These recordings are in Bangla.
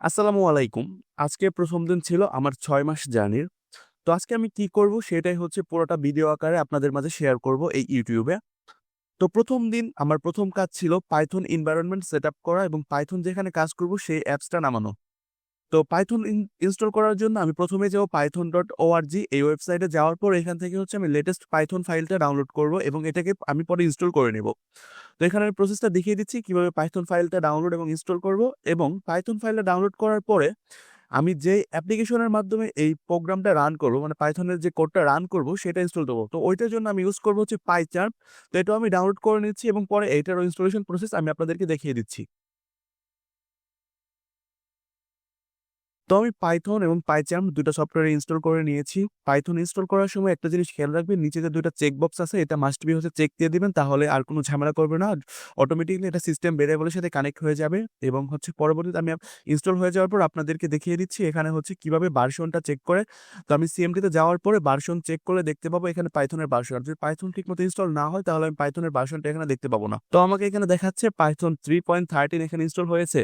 আসসালামু আলাইকুম। আজকে প্রথম দিন ছিল আমার ৬ মাস জার্নির। তো আজকে আমি কি করব সেটাই হচ্ছে পুরোটা ভিডিও আকারে আপনাদের মাঝে শেয়ার করব এই YouTube এ। তো ১ম দিন আমার ১ম কাজ ছিল Python environment সেটআপ করা এবং Python যেখানে কাজ করব সেই অ্যাপসটা নামানো। তো Python ইনস্টল করার জন্য আমি ১ম এ যাব python.org এই ওয়েবসাইটে যাওয়ার পর এখান থেকে হচ্ছে আমি লেটেস্ট Python ফাইলটা ডাউনলোড করব এবং এটাকে আমি পরে ইনস্টল করে নেব। তো এখানে আমি প্রসেসটা দেখিয়ে দিচ্ছি কিভাবে Python ফাইলটা ডাউনলোড এবং ইনস্টল করব এবং Python ফাইলটা ডাউনলোড করার পরে আমি যে অ্যাপ্লিকেশনের মাধ্যমে এই প্রোগ্রামটা রান করব মানে পাইথনের যে কোডটা রান করব সেটা ইনস্টল দেবো। তো ওইটার জন্য আমি ইউজ করব হচ্ছে পাইচার্ম। তো এটাও আমি ডাউনলোড করে নিচ্ছি এবং পরে এইটারও ইনস্টলেশন প্রসেস আমি আপনাদেরকে দেখিয়ে দিচ্ছি। তো আমি পাইথন এবং পাইচার্ম ২ টা সফটওয়্যার ইনস্টল করে নিয়েছি। পাইথন ইনস্টল করার সময় একটা জিনিস খেয়াল রাখবেন, নিচে যে ২ টা চেক বক্স আছে এটা মাস্ট বি হচ্ছে চেক দিয়ে দিবেন, তাহলে আর কোনো ঝামেলা করবে না। অটোমেটিক্যালি এটা সিস্টেম ভেরিয়েবলের সাথে কানেক্ট হয়ে যাবে এবং হচ্ছে পরবর্তীতে আমি ইনস্টল হয়ে যাওয়ার পর আপনাদেরকে দেখিয়ে দিচ্ছি এখানে হচ্ছে কিভাবে ভার্সনটা চেক করে। তো আমি সিএমডি তে যাওয়ার পরে ভার্সন চেক করলে দেখতে পাবো এখানে পাইথনের ভার্সন। আর যদি পাইথন ঠিকমতো ইনস্টল না হয় তাহলে আমি পাইথনের ভার্সনটা এখানে দেখতে পাবো না। তো আমাকে এখানে দেখাচ্ছে পাইথন 3.13 এখানে ইনস্টল হয়েছে।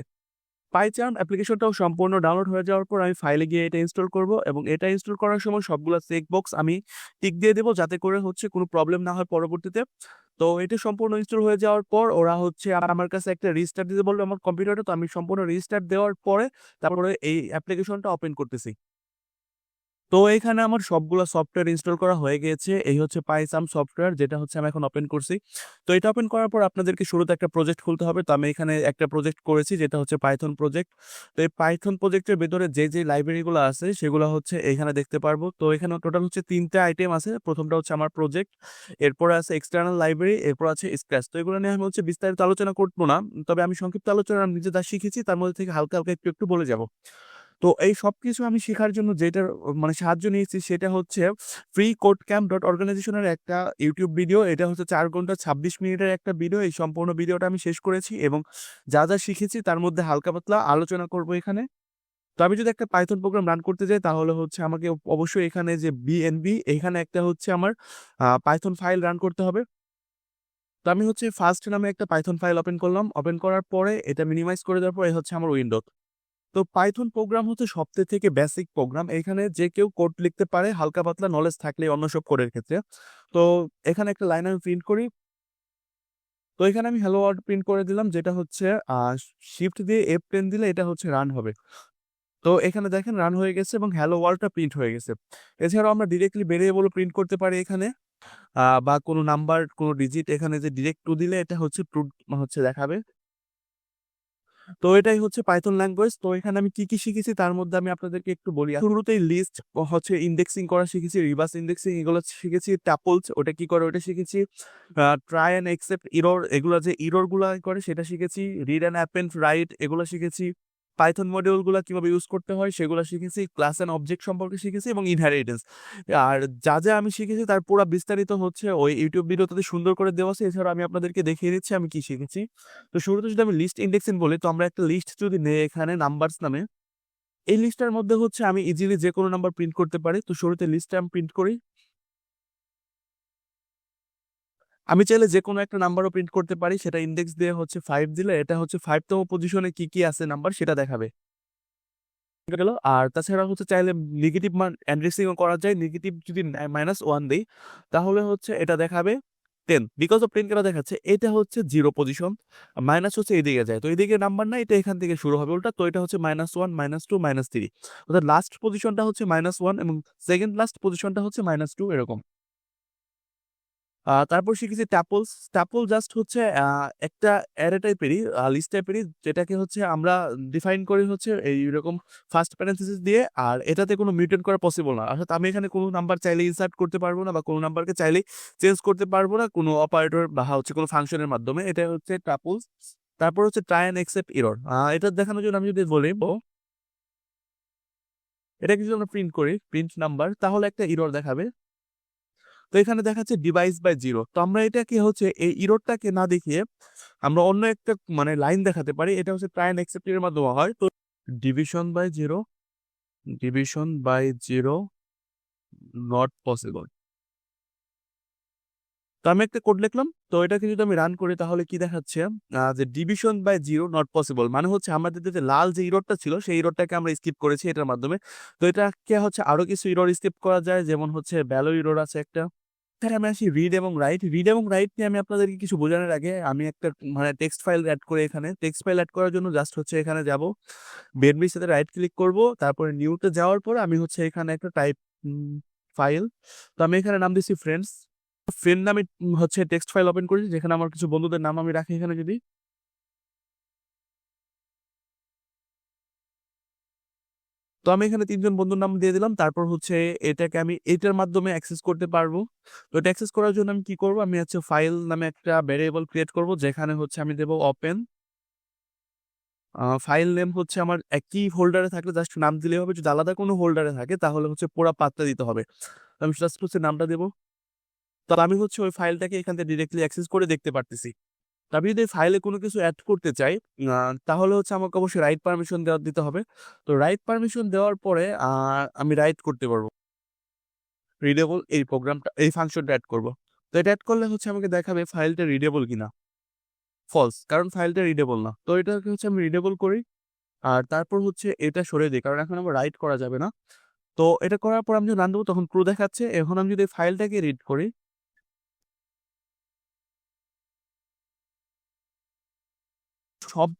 পাইচার্ম অ্যাপ্লিকেশনটাও সম্পূর্ণ ডাউনলোড হয়ে যাওয়ার পর আমি ফাইলে গিয়ে এটা ইনস্টল করব এবং এটা ইনস্টল করার সময় সবগুলা চেকবক্স আমি টিক দিয়ে দেব যাতে করে হচ্ছে কোনো প্রবলেম না হয় পরবর্তীতে। তো এটা সম্পূর্ণ ইনস্টল হয়ে যাওয়ার পর ওরা হচ্ছে আমার কাছে একটা রিস্টার্ট দিতে বললো আমার কম্পিউটারটা। তো আমি সম্পূর্ণ রিস্টার্ট দেওয়ার পরে তারপরে এই অ্যাপ্লিকেশনটা ওপেন করতেছি। তো এখানে আমার সবগুলা সফটওয়্যার ইনস্টল করা হয়ে গিয়েছে। এই হচ্ছে পাইসাম সফটওয়্যার যেটা হচ্ছে আমি এখন ওপেন করছি। তো এটা ওপেন করার পর আপনাদেরকে শুরুতে একটা প্রজেক্ট খুলতে হবে। তো আমি এখানে একটা প্রজেক্ট করেছি যেটা হচ্ছে পাইথন প্রজেক্ট। তো এই পাইথন প্রজেক্টের ভেতরে যে লাইব্রেরিগুলো আছে সেগুলো হচ্ছে এখানে দেখতে পারবো। তো এখানে টোটাল হচ্ছে ৩ টা আইটেম আছে। ১ম টা হচ্ছে আমার প্রজেক্ট, এরপরে আছে এক্সটার্নাল লাইব্রেরি, এরপর আছে স্ক্র্যাচ। তো এগুলো নিয়ে আমি হচ্ছে বিস্তারিত আলোচনা করব না। তবে আমি সংক্ষিপ্ত আলোচনা নিজে যা শিখেছি তার মধ্যে থেকে হালকা, হালকা একটু বলে যাব। তো এই সবকিছু আমি শেখার জন্য যেটার মানে সাহায্য নিয়েছি সেটা হচ্ছে freecodecamp.organization এর একটা ইউটিউব ভিডিও। এটা হচ্ছে ৪ ঘন্টা ২৬ মিনিটের একটা ভিডিও। এই সম্পূর্ণ ভিডিওটা আমি শেষ করেছি এবং যা শিখেছি তার মধ্যে হালকা পাতলা আলোচনা করব এখানে। তো আমি যদি একটা পাইথন প্রোগ্রাম রান করতে যাই তাহলে হচ্ছে আমাকে অবশ্যই এখানে যে বিএনবি এখানে একটা হচ্ছে আমার পাইথন ফাইল রান করতে হবে। তো আমি হচ্ছে ফার্স্ট নামে একটা পাইথন ফাইল ওপেন করলাম। ওপেন করার পরে এটা মিনিমাইজ করে দেওয়ার পরে হচ্ছে আমার উইন্ডো। তো পাইথন প্রোগ্রাম হচ্ছে সবথেকে বেসিক প্রোগ্রাম। এখানে যে কেউ কোড লিখতে পারে, হালকা পাতলা নলেজ থাকলে অন্য সব কোডের ক্ষেত্রে। তো এখানে একটা লাইন আমি প্রিন্ট করি। তো এখানে আমি হ্যালো ওয়ার্ল্ড প্রিন্ট করে দিলাম যেটা হচ্ছে শিফট দিয়ে F10 দিলে এটা হচ্ছে রান হবে। তো এখানে দেখেন রান হয়ে গেছে এবং হ্যালো ওয়ার্ল্ডটা প্রিন্ট হয়ে গেছে। এছাড়াও আমরা ডিরেক্টলি ভেরিয়েবলও প্রিন্ট করতে পারি এখানে। বা কোনো নাম্বার, কোনো ডিজিট এখানে যে ডিরেক্ট টু দিলে এটা হচ্ছে ট্রু হচ্ছে দেখাবে। তো এটাই হচ্ছে পাইথন ল্যাঙ্গুয়েজ। তো এখানে আমি কি শিখেছি তার মধ্যে আমি আপনাদেরকে একটু বলি। শুরুতেই লিস্ট হচ্ছে ইন্ডেক্সিং করা শিখেছি, রিভার্স ইন্ডেক্সিং এগুলো শিখেছি, ট্যাপলস ওটা কি করে ওটা শিখেছি। ট্রাই অ্যান্ড অ্যাকসেপ্ট এরর এগুলা যে এরর গুলা করে সেটা শিখেছি। রিড অ্যান্ড অ্যাপেন্ড রাইট এগুলো শিখেছি। পাইথন মডিউল গুলা কিভাবে ইউজ করতে হয় সেগুলো শিখেছি। ক্লাস অ্যান্ড অবজেক্ট সম্পর্কে শিখেছি এবং ইনহেরিটেন্স। আর যা আমি শিখেছি তার পুরা বিস্তারিত হচ্ছে ওই ইউটিউব ভিডিওতে সুন্দর করে দেওয়া আছে। এছাড়াও আমি আপনাদেরকে দেখিয়ে দিচ্ছি আমি কি শিখেছি। তো শুরুতে যদি আমি লিস্ট ইন্ডেক্সিং বলি তো আমরা একটা লিস্ট যদি নেই এখানে নাম্বারস নামে, এই লিস্টটার মধ্যে হচ্ছে আমি ইজিলি যে কোনো নাম্বার প্রিন্ট করতে পারি। তো শুরুতে লিস্টটা আমি প্রিন্ট করি। আমি চাইলে যে কোনো একটা নাম্বারও প্রিন্ট করতে পারি, সেটা ইনডেক্স দিয়ে হচ্ছে 5 দিলে এটা হচ্ছে 5 তম পজিশনে কি আছে নাম্বার সেটা দেখাবে। গেল। আর তাছাড়া হচ্ছে চাইলে নেগেটিভ মান অ্যাড্রেসিং ও করা যায়। নেগেটিভ যদি -1 দেই তাহলে হচ্ছে এটা দেখাবে 10 বিকজ অফ 10 কেন দেখাচ্ছে? এটা হচ্ছে 0 পজিশন। মাইনাস হচ্ছে এদিকে যায়। তো এদিকে নাম্বার না, এটা এখান থেকে শুরু হবে উল্টা। তো এটা হচ্ছে -1, -2, -3। অর্থাৎ লাস্ট পজিশনটা হচ্ছে -1 এবং সেকেন্ড লাস্ট পজিশনটা হচ্ছে -2 এরকম। তারপর শিখেছি ট্যাপলস। ট্যাপল জাস্ট হচ্ছে একটা অ্যারে টাইপেরই লিস্ট টাইপেরই যেটাকে হচ্ছে আমরা ডিফাইন করি হচ্ছে এইরকম ফার্স্ট প্যারেনথেসিস দিয়ে। আর এটাতে কোনো মিউটেট করা পসিবল না। অর্থাৎ আমি এখানে কোনো নাম্বার চাইলে ইনসার্ট করতে পারবো না বা কোনো নাম্বারকে চাইলেই চেঞ্জ করতে পারবো না কোনো অপারেটর বা হচ্ছে কোনো ফাংশনের মাধ্যমে। এটা হচ্ছে ট্যাপলস। তারপর হচ্ছে ট্রাই অ্যান্ড অ্যাকসেপ্ট এরর। এটা দেখানোর জন্য আমি যদি বলি এটাকে যদি আমরা প্রিন্ট করি, প্রিন্ট নাম্বার, তাহলে একটা এরর দেখাবে। তো এখানে দেখাচ্ছে ডিভাইস বাই 0। তো আমরা এটাকে হচ্ছে এই ইররটাকে না দেখিয়ে আমরা অন্য একটা মানে লাইন দেখাতে পারি। এটা হচ্ছে ট্রাই এন্ড অ্যাকসেপ্ট এর মাধ্যমে হয়। তো division by 0, division by 0 not possible. তো আমি একটা কোড লিখলাম। তো এটাকে যদি আমি রান করি তাহলে কি দেখাচ্ছে? যে ডিভিশন বাই 0 নট পসিবল। মানে হচ্ছে আমাদের যে লাল যে এররটা ছিল সেই এররটাকে আমরা স্কিপ করেছি এটার মাধ্যমে। তো এটাকে হচ্ছে আরো কিছু এরর স্কিপ করা যায়, যেমন হচ্ছে ভ্যালু এরর আছে একটা। এখানে আমি আসি রিড এবং রাইট। রিড এবং রাইট নিয়ে আমি আপনাদেরকে কিছু বোঝানোর আগে আমি একটা মানে টেক্সট ফাইল এড করে এখানে টেক্সট ফাইল এড করার জন্য জাস্ট হচ্ছে এখানে যাব। বেডমির সাথে রাইট ক্লিক করব। তারপরে নিউতে যাওয়ার পর আমি হচ্ছে এখানে একটা টাইপ ফাইল। তো আমি এখানে নাম দিচ্ছি ফ্রেন্ডস। ফ্রেন্ড নামে হচ্ছে টেক্সট ফাইল ওপেন করেছি, যেখানে আমার কিছু বন্ধুদের নাম আমি রাখি এখানে যদি। তো আমি এখানে ৩ জন বন্ধুর নাম দিয়ে দিলাম। তারপর হচ্ছে এটাকে আমি এটার মাধ্যমে অ্যাক্সেস করতে পারবো। তো এটা অ্যাক্সেস করার জন্য আমি কি করব? আমি হচ্ছে ফাইল নামে একটা ভেরিয়েবল ক্রিয়েট করব, যেখানে হচ্ছে আমি দেব ওপেন। ফাইল নেম হচ্ছে আমার একই ফোল্ডারে থাকলে জাস্ট নাম দিলেই হবে। যদি আলাদা কোনো ফোল্ডারে থাকে তাহলে হচ্ছে পুরা পাথটা দিতে হবে। তো আমি জাস্ট হচ্ছে নামটা দেব। তো আমি হচ্ছে ওই ফাইলটাকে এখান থেকে ডিরেক্টলি অ্যাক্সেস করে দেখতে পারতেছি। তো আমি যদি ফাইলে কোনো কিছু এড করতে চাই তাহলে হচ্ছে আমাকে অবশ্যই রাইট পারমিশন দিতে হবে। তো রাইট পারমিশন দেওয়ার পরে আমি রাইট করতে পারবো। রিডেবল এই প্রোগ্রামটা এই ফাংশনটা এড করব। তো এটা এড করলে হচ্ছে আমাকে দেখাবে ফাইলটা রিডেবল কিনা। ফলস, কারণ ফাইলটা রিডেবল না। তো এটাকে হচ্ছে আমি রিডেবল করি। আর তারপর হচ্ছে এটা সরিয়ে দিই, কারণ এখন আমার রাইট করা যাবে না। তো এটা করার পর আমি যখন রান দেবো তখন ট্রু দেখাচ্ছে। এখন আমি যদি ফাইলটাকে রিড করি, সব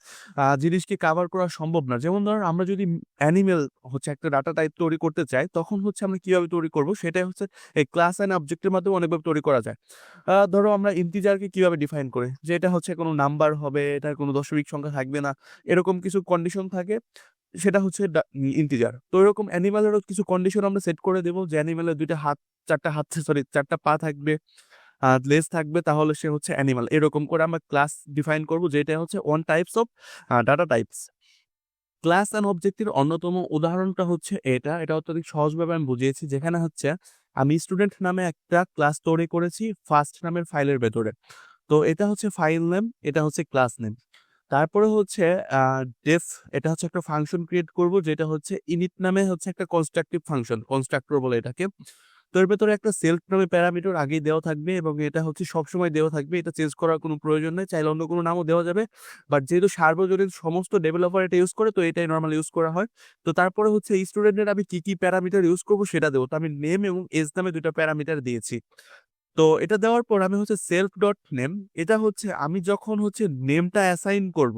জিনিসকে কাভার করা সম্ভব না। যেমন ধরেন আমরা যদি অ্যানিমেল হচ্ছে একটা ডাটা টাইপ তৈরি করতে চাই, তখন হচ্ছে আমরা কিভাবে তৈরি করব? সেটাই হচ্ছে এই ক্লাস অ্যান্ড অবজেক্টের মাধ্যমে অনেকভাবে তৈরি করা যায়। ধরো আমরা ইন্টিজারকে কিভাবে ডিফাইন করি? যে এটা হচ্ছে কোনো নাম্বার হবে, এটার কোনো দশমিক সংখ্যা থাকবে না। এরকম কিছু কন্ডিশন থাকে। সেটা হচ্ছে ইন্টিজার। তো এরকম অ্যানিমেলেরও কিছু কন্ডিশন আমরা সেট করে দেব, যে অ্যানিমেলের ২ টা হাত, ৪ টা হাত, সরি ৪ টা পা থাকবে। লেজ থাকবে, তাহলে সে হচ্ছে অ্যানিমাল। এরকম করে আমরা ক্লাস ডিফাইন করব, যেটা হচ্ছে one types of data types. Class and অবজেক্টের অন্যতম উদাহরণটা হচ্ছে এটা অত্যধিক সহজভাবে আমি বুঝিয়েছি, যেখানে হচ্ছে আমি স্টুডেন্ট নামে একটা ক্লাস তৈরি করেছি ফার্স্ট নামের ফাইলের ভেতরে। তো এটা হচ্ছে ফাইল নেম, এটা হচ্ছে ক্লাস নেম। তারপরে হচ্ছে ডেফ, এটা হচ্ছে একটা ফাংশন ক্রিয়েট করব, যেটা হচ্ছে ইনিট নামে হচ্ছে একটা কনস্ট্রাকটিভ ফাংশন, কনস্ট্রাক্টর বলে এটাকে। তো এর ভেতরে একটা সেলফ নামে প্যারামিটার আগেই দেওয়া থাকবে এবং এটা হচ্ছে সবসময় দেওয়া থাকবে। এটা চেঞ্জ করার কোনো প্রয়োজন নেই। চাইলে অন্য কোনো নামও দেওয়া যাবে। বাট যেহেতু সার্বজনীন সমস্ত ডেভেলপার এটা ইউজ করে, তো এটাই নরমালি ইউজ করা হয়। তো তারপরে হচ্ছে স্টুডেন্টের আমি কি প্যারামিটার ইউজ করব সেটা দেবো। তো আমি নেম এবং এজ নামে ২ টা প্যারামিটার দিয়েছি। তো এটা দেওয়ার পর আমি হচ্ছে সেলফ ডট নেম, এটা হচ্ছে আমি যখন হচ্ছে নেমটা অ্যাসাইন করব,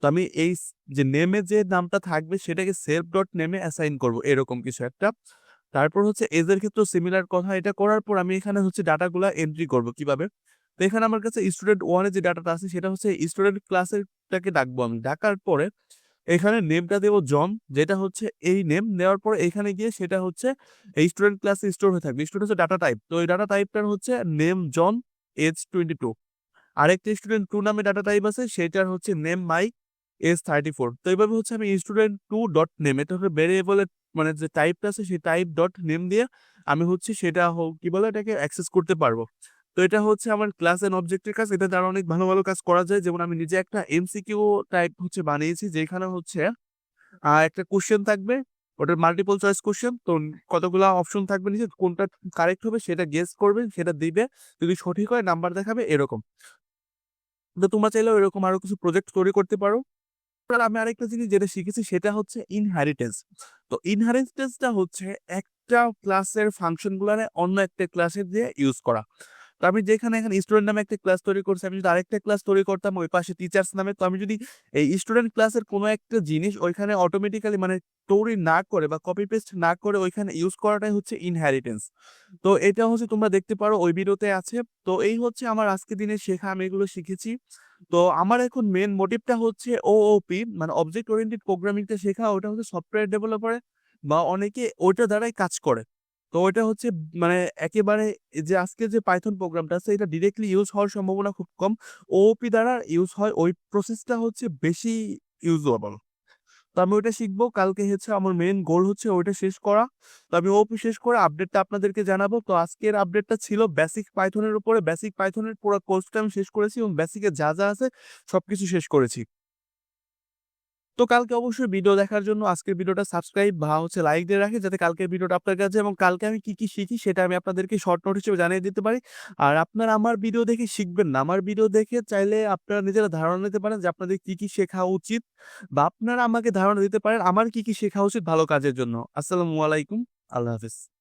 তো আমি এই যে নেমে যে নামটা থাকবে সেটাকে সেলফ ডট নেমে অ্যাসাইন করব, এরকম কিছু একটা। তারপর হচ্ছে এজের ক্ষেত্রেও সিমিলার কথা। এটা করার পর আমি এখানে হচ্ছে ডাটাগুলা এন্ট্রি করব কিভাবে? তো এখানে আমার কাছে স্টুডেন্ট 1 এর যে ডাটাটা আছে সেটা হচ্ছে স্টুডেন্ট ক্লাসেরটাকে ডাকবো আমি। ডাকার পরে এখানে নেমটা দেব জন, যেটা হচ্ছে এই নেম দেওয়ার পর এখানে গিয়ে সেটা হচ্ছে এই স্টুডেন্ট ক্লাসে স্টোর হয়ে থাকবে। স্টুডেন্ট হচ্ছে ডাটা টাইপ। তো এই ডাটা টাইপটার হচ্ছে নেম জন, এজ 22। আরেকটা স্টুডেন্ট 2 নামে ডাটা টাইপ আছে, সেটার হচ্ছে নেম মাইক, এজ 34। তো এইভাবে হচ্ছে আমি স্টুডেন্ট 2 ডট নেম, এটা হচ্ছে ভেরিয়েবলের মানে যে টাইপটা আছে সেই টাইপ ডট নেম দিয়ে আমি হচ্ছে সেটা কি বলে এটাকে অ্যাক্সেস করতে পারবো। তো এটা হচ্ছে আমার ক্লাস এন্ড অবজেক্টের কাজ। এটা দ্বারা অনেক ভালো ভালো কাজ করা যায়। যেমন আমি নিজে একটা এমসিকিউ টাইপ হচ্ছে বানিয়েছি, যেখানে হচ্ছে একটা কোশ্চেন থাকবে, ওটার মাল্টিপল চয়েস কোশ্চেন। তো কতগুলা অপশন থাকবে নিচে, কোনটা কারেক্ট হবে সেটা গেস করবে, সেটা দিবে। যদি সঠিক হয় নাম্বার দেখাবে, এরকম। তো তোমরা চাইলেও এরকম আরো কিছু প্রজেক্ট তৈরি করতে পারো। আর আমি আরেকটা জিনিস যেটা শিখেছি সেটা হচ্ছে ইনহেরিটেন্স। তো ইনহেরিটেন্সটা হচ্ছে একটা ক্লাসের ফাংশন গুলারে অন্য একটা ক্লাসে দিয়ে ইউজ করা। তো আমি যেখানে এখানে স্টুডেন্ট নামে একটা ক্লাস তৈরি করছি, আমি যদি আরেকটা ক্লাস তৈরি করতাম ওই পাশে টিচার্স নামে, তো আমি যদি এই স্টুডেন্ট ক্লাসের কোনো একটা জিনিস ওইখানে অটোমেটিক্যালি মানে তৈরি না করে বা কপি পেস্ট না করে ওইখানে ইউজ করাটাই হচ্ছে ইনহেরিটেন্স। তো এটা হচ্ছে তোমরা দেখতে পারো ওই ভিডিওতে আছে। তো এই হচ্ছে আমার আজকে দিনে শেখা, আমি এগুলো শিখেছি। তো আমার এখন মেন মোটিভটা হচ্ছে ওওপি মানে অবজেক্ট ওরিয়েন্টেড প্রোগ্রামিংটা শেখা। ওটা হচ্ছে সফটওয়্যার ডেভেলপারে বা অনেকে ওইটা দ্বারাই কাজ করে। তো ওইটা হচ্ছে মানে একেবারে যে আজকে যে পাইথন প্রোগ্রামটা আছে এটা ডিরেক্টলি ইউজ হওয়ার সম্ভাবনা খুব কম। ওওপি দ্বারা ইউজ হয়, ওই প্রসেসটা হচ্ছে বেশি ইউজেবল। তো আমি ওইটা শিখবো। কালকে হচ্ছে আমার মেইন গোল হচ্ছে ওইটা শেষ করা। তো আমি ওপি শেষ করে আপডেটটা আপনাদেরকে জানাবো। তো আজকের আপডেটটা ছিল বেসিক পাইথনের উপরে। বেসিক পাইথনের পুরো কোর্সটা আমি শেষ করেছি এবং বেসিকে যা যা আছে সবকিছু শেষ করেছি। তো কালকে অবশ্যই ভিডিও দেখার জন্য আজকের ভিডিওটা সাবস্ক্রাইব বা হচ্ছে লাইক দিয়ে রাখি, যাতে কালকের ভিডিওটা আপনার কাছে এবং কালকে আমি কি শিখি সেটা আমি আপনাদেরকে শর্ট নোট হিসেবে জানিয়ে দিতে পারি। আর আপনারা আমার ভিডিও দেখে শিখবেন না। আমার ভিডিও দেখে চাইলে আপনারা নিজেরা ধারণা নিতে পারেন যে আপনাদের কি শেখা উচিত, বা আপনারা আমাকে ধারণা দিতে পারেন আমার কি শেখা উচিত ভালো কাজের জন্য। আসসালামু আলাইকুম। আল্লাহ হাফেজ।